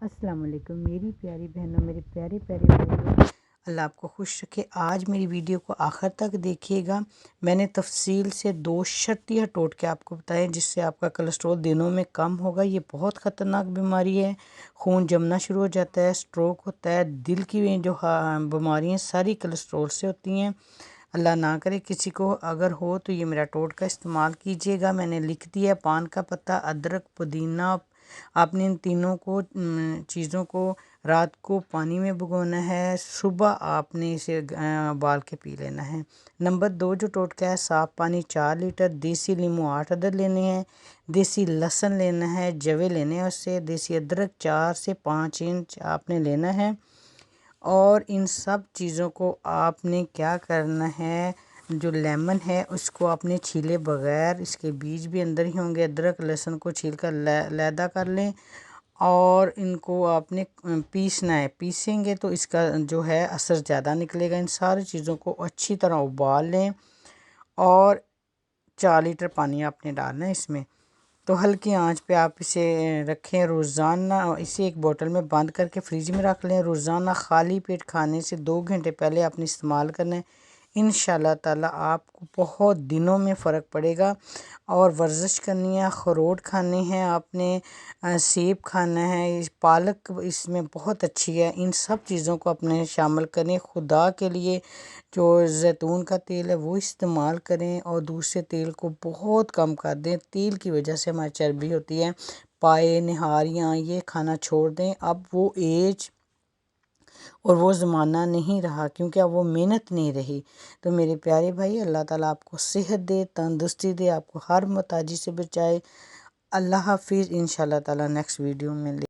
अस्सलाम वालेकुम मेरी प्यारी बहनों, मेरे प्यारे प्यारे भाइयों, अल्लाह आपको खुश रखे। आज मेरी वीडियो को आखिर तक देखिएगा। मैंने तफसील से 2 शर्तिया टोटके आपको बताए जिससे आपका कोलेस्ट्रॉल दिनों में कम होगा। ये बहुत ख़तरनाक बीमारी है, खून जमना शुरू हो जाता है, स्ट्रोक होता है, दिल की जो बीमारियाँ सारी कोलेस्ट्रॉल से होती हैं। अल्लाह ना करे किसी को अगर हो तो ये मेरा टोटका इस्तेमाल कीजिएगा। मैंने लिख दिया पान का पत्ता, अदरक, पुदीना। आपने इन तीनों को चीज़ों को रात को पानी में भिगोना है, सुबह आपने इसे उबाल के पी लेना है। नंबर 2 जो टोटका है, साफ़ पानी 4 लीटर, देसी नींबू 8 अदद लेने हैं, देसी लहसुन लेना है, जवे लेने हैं उससे, देसी अदरक 4 से 5 इंच आपने लेना है। और इन सब चीज़ों को आपने क्या करना है, जो लेमन है उसको आपने छीले बगैर, इसके बीज भी अंदर ही होंगे, अदरक लहसुन को छील कर लैदा कर लें और इनको आपने पीसना है। पीसेंगे तो इसका जो है असर ज़्यादा निकलेगा। इन सारी चीज़ों को अच्छी तरह उबाल लें और 4 लीटर पानी आपने डालना है इसमें। तो हल्की आंच पे आप इसे रखें। रोज़ाना इसे एक बोतल में बंद करके फ्रिज में रख लें। रोज़ाना खाली पेट खाने से 2 घंटे पहले आपने इस्तेमाल करना है। इंशाल्लाह ताला आपको बहुत दिनों में फ़र्क पड़ेगा। और वर्जिश करनी है, अखरोट खाने हैं आपने, सेब खाना है, पालक इसमें बहुत अच्छी है। इन सब चीज़ों को अपने शामिल करें। खुदा के लिए जो जैतून का तेल है वो इस्तेमाल करें और दूसरे तेल को बहुत कम कर दें। तेल की वजह से हमारी चर्बी होती है। पाए निहारियाँ ये खाना छोड़ दें। अब वो एज और वो ज़माना नहीं रहा, क्योंकि अब वो मेहनत नहीं रही। तो मेरे प्यारे भाई, अल्लाह ताला आपको सेहत दे, तंदुरुस्ती दे, आपको हर मुताजी से बचाए। अल्लाह हाफिज़। इंशाल्लाह ताला नेक्स्ट वीडियो में